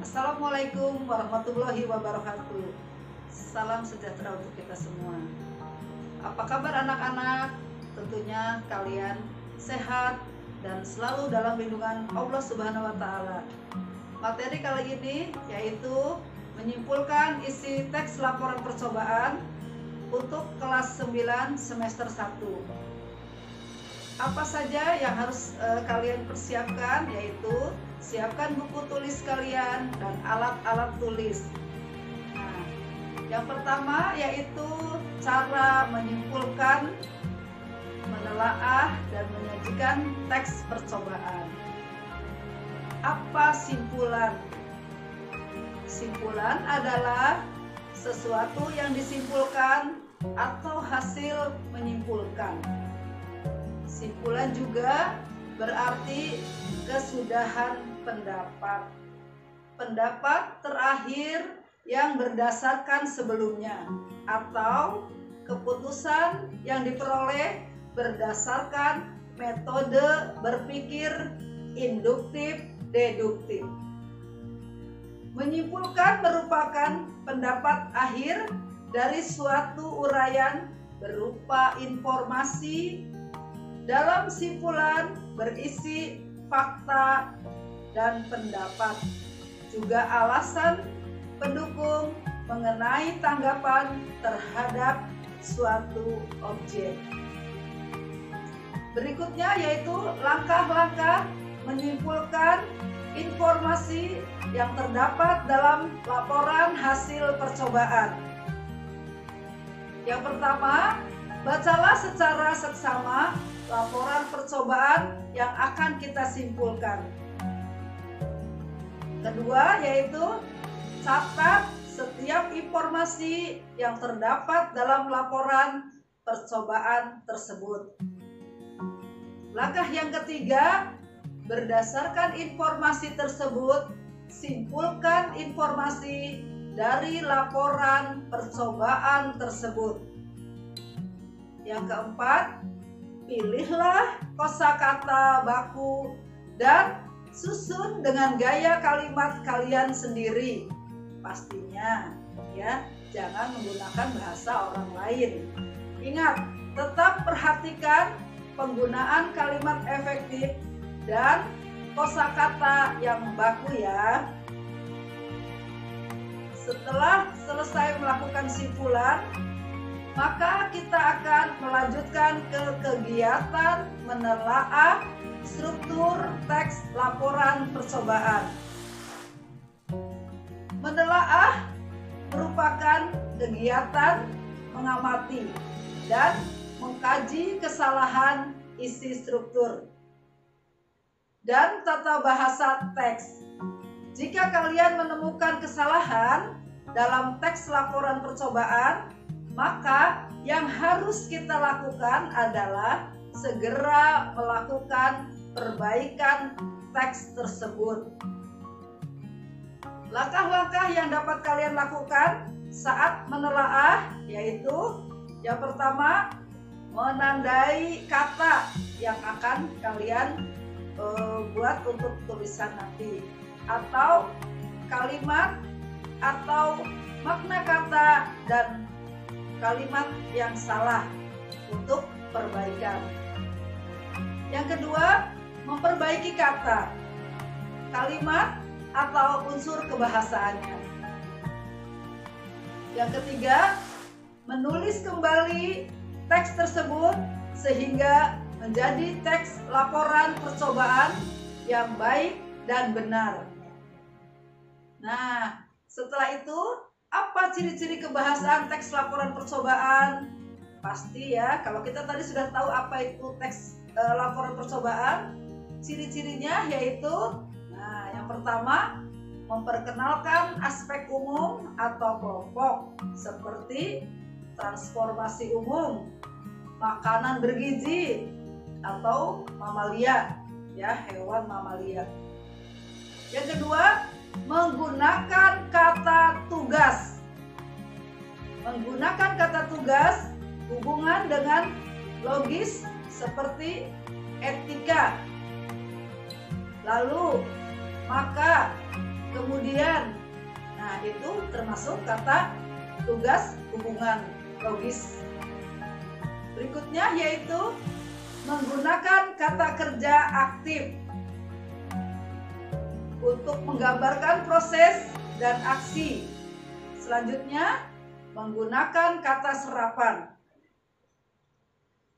Assalamualaikum warahmatullahi wabarakatuh. Salam sejahtera untuk kita semua. Apa kabar anak-anak? Tentunya kalian sehat dan selalu dalam lindungan Allah Subhanahu wa taala. Materi kali ini yaitu menyimpulkan isi teks laporan percobaan untuk kelas 9 semester 1. Apa saja yang harus kalian persiapkan, yaitu siapkan buku tulis kalian dan alat-alat tulis. Nah, yang pertama yaitu cara menyimpulkan, menelaah, dan menyajikan teks percobaan. Apa simpulan? Simpulan adalah sesuatu yang disimpulkan atau hasil menyimpulkan. Simpulan juga berarti kesudahan pendapat. Pendapat terakhir yang berdasarkan sebelumnya atau keputusan yang diperoleh berdasarkan metode berpikir induktif deduktif. Menyimpulkan merupakan pendapat akhir dari suatu uraian berupa informasi. Dalam simpulan berisi fakta dan pendapat, juga alasan pendukung mengenai tanggapan terhadap suatu objek. Berikutnya yaitu langkah-langkah menyimpulkan informasi yang terdapat dalam laporan hasil percobaan. Yang pertama, bacalah secara seksama laporan percobaan yang akan kita simpulkan. Kedua yaitu catat setiap informasi yang terdapat dalam laporan percobaan tersebut. Langkah yang ketiga, berdasarkan informasi tersebut, simpulkan informasi dari laporan percobaan tersebut. Yang keempat, pilihlah kosakata baku dan susun dengan gaya kalimat kalian sendiri. Pastinya ya, jangan menggunakan bahasa orang lain. Ingat, tetap perhatikan penggunaan kalimat efektif dan kosakata yang baku ya. Setelah selesai melakukan simpulan, maka kita akan melanjutkan ke kegiatan menelaah struktur teks laporan percobaan. Menelaah merupakan kegiatan mengamati dan mengkaji kesalahan isi struktur dan tata bahasa teks. Jika kalian menemukan kesalahan dalam teks laporan percobaan, maka yang harus kita lakukan adalah segera melakukan perbaikan teks tersebut. Langkah-langkah yang dapat kalian lakukan saat menelaah yaitu yang pertama, menandai kata yang akan kalian buat untuk tulisan nanti, atau kalimat atau makna kata dan kalimat yang salah untuk perbaikan. Yang kedua, memperbaiki kata, kalimat atau unsur kebahasaannya. Yang ketiga, menulis kembali teks tersebut sehingga menjadi teks laporan percobaan yang baik dan benar. Nah, setelah itu, apa ciri-ciri kebahasaan teks laporan percobaan? Pasti ya, kalau kita tadi sudah tahu apa itu teks laporan percobaan, ciri-cirinya yaitu, nah yang pertama, memperkenalkan aspek umum atau kelompok seperti transformasi umum, makanan bergizi atau mamalia, ya hewan mamalia. Yang kedua, menggunakan kata tugas. Menggunakan kata tugas hubungan dengan logis seperti etika. Lalu, maka, kemudian. Nah, itu termasuk kata tugas hubungan logis. Berikutnya yaitu menggunakan kata kerja aktif untuk menggambarkan proses dan aksi. Selanjutnya, menggunakan kata serapan.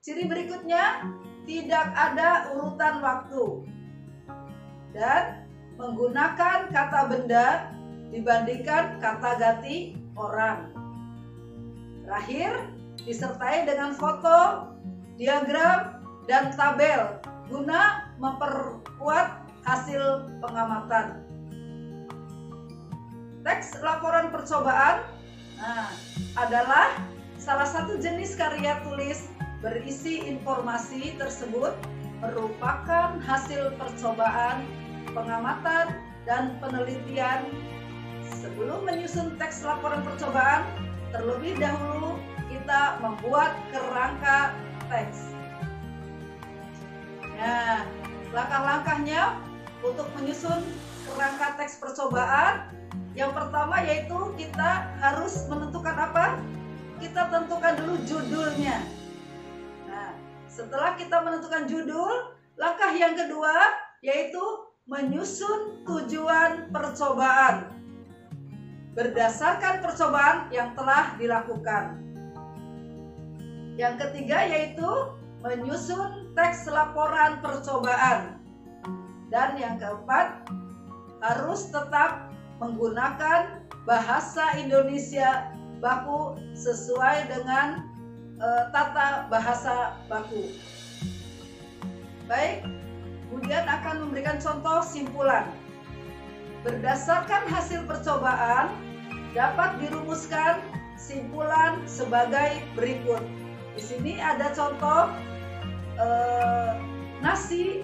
Ciri berikutnya, tidak ada urutan waktu dan menggunakan kata benda dibandingkan kata ganti orang. Terakhir, disertai dengan foto, diagram, dan tabel guna memperkuat hasil pengamatan. Teks laporan percobaan adalah salah satu jenis karya tulis berisi informasi tersebut merupakan hasil percobaan, pengamatan, dan penelitian. Sebelum menyusun teks laporan percobaan, terlebih dahulu kita membuat kerangka teks. Nah, langkah-langkahnya untuk menyusun kerangka teks percobaan, yang pertama yaitu kita harus menentukan apa? Kita tentukan dulu judulnya. Nah, setelah kita menentukan judul, langkah yang kedua yaitu menyusun tujuan percobaan berdasarkan percobaan yang telah dilakukan. Yang ketiga yaitu menyusun teks laporan percobaan. Dan yang keempat, harus tetap menggunakan bahasa Indonesia baku sesuai dengan tata bahasa baku. Baik, kemudian akan memberikan contoh simpulan. Berdasarkan hasil percobaan, dapat dirumuskan simpulan sebagai berikut. Di sini ada contoh nasi,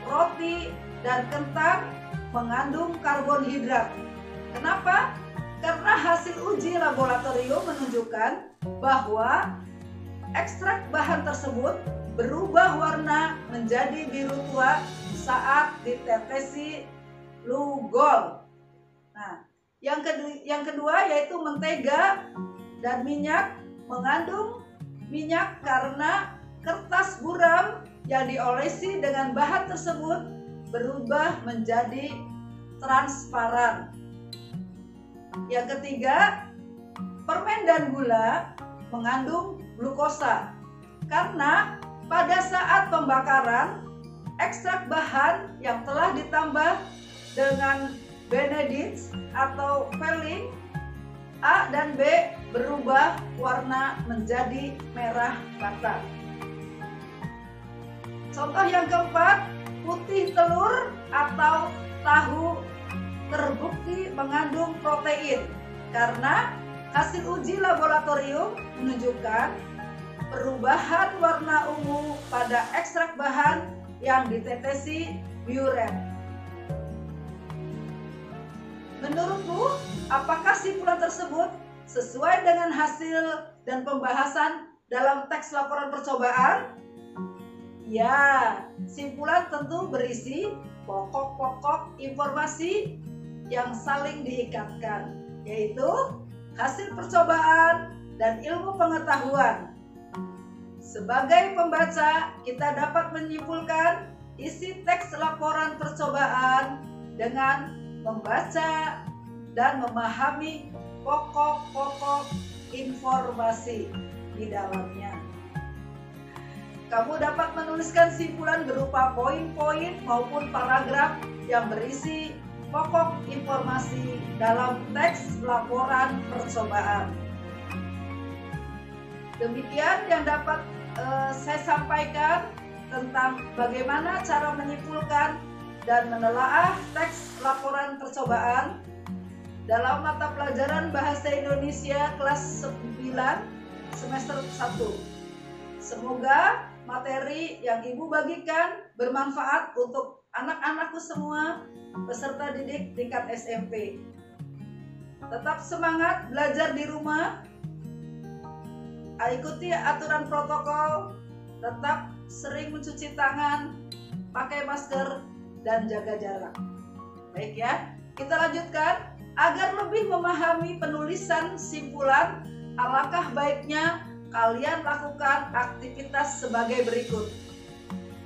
roti, dan kentang mengandung karbohidrat. Kenapa? Karena hasil uji laboratorium menunjukkan bahwa ekstrak bahan tersebut berubah warna menjadi biru tua saat ditetesi lugol. Nah, yang kedua yaitu mentega dan minyak mengandung minyak karena kertas buram yang diolesi dengan bahan tersebut berubah menjadi transparan. Yang ketiga, permen dan gula mengandung glukosa karena pada saat pembakaran ekstrak bahan yang telah ditambah dengan benedict atau pelling A dan B berubah warna menjadi merah bata. Contoh yang keempat, putih telur atau tahu terbukti mengandung protein karena hasil uji laboratorium menunjukkan perubahan warna ungu pada ekstrak bahan yang ditetesi urea. Menurutmu, apakah simpulan tersebut sesuai dengan hasil dan pembahasan dalam teks laporan percobaan? Ya, simpulan tentu berisi pokok-pokok informasi yang saling diikatkan, yaitu hasil percobaan dan ilmu pengetahuan. Sebagai pembaca, kita dapat menyimpulkan isi teks laporan percobaan dengan membaca dan memahami pokok-pokok informasi di dalamnya. Kamu dapat menuliskan simpulan berupa poin-poin maupun paragraf yang berisi pokok informasi dalam teks laporan percobaan. Demikian yang dapat saya sampaikan tentang bagaimana cara menyimpulkan dan menelaah teks laporan percobaan dalam mata pelajaran Bahasa Indonesia kelas 9 semester 1. Semoga materi yang Ibu bagikan bermanfaat untuk anak-anakku semua peserta didik tingkat SMP. Tetap semangat belajar di rumah, ikuti aturan protokol, tetap sering mencuci tangan, pakai masker, dan jaga jarak. Baik ya, Kita lanjutkan. Agar lebih memahami penulisan simpulan, alangkah baiknya kalian lakukan aktivitas sebagai berikut.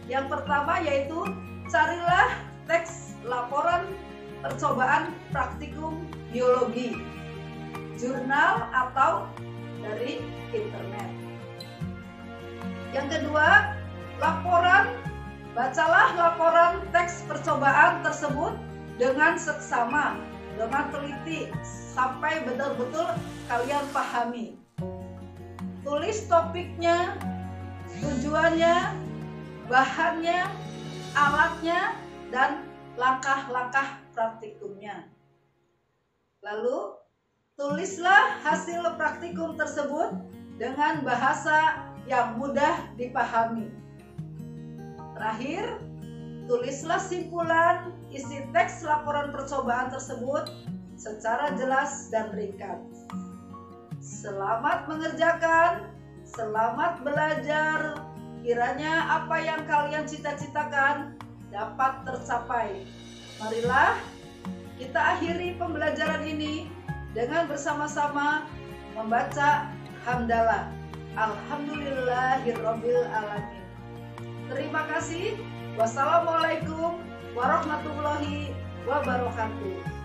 Yang pertama yaitu carilah teks laporan percobaan praktikum biologi, jurnal atau dari internet. Yang kedua, bacalah laporan teks percobaan tersebut dengan seksama, dengan teliti, sampai betul-betul kalian pahami. Tulis topiknya, tujuannya, bahannya, alatnya, dan langkah-langkah praktikumnya. Lalu, tulislah hasil praktikum tersebut dengan bahasa yang mudah dipahami. Terakhir, tulislah simpulan isi teks laporan percobaan tersebut secara jelas dan ringkas. Selamat mengerjakan, selamat belajar. Kiranya apa yang kalian cita-citakan dapat tercapai. Marilah kita akhiri pembelajaran ini dengan bersama-sama membaca hamdalah. Alhamdulillahirabbil alamin. Terima kasih. Wassalamualaikum warahmatullahi wabarakatuh.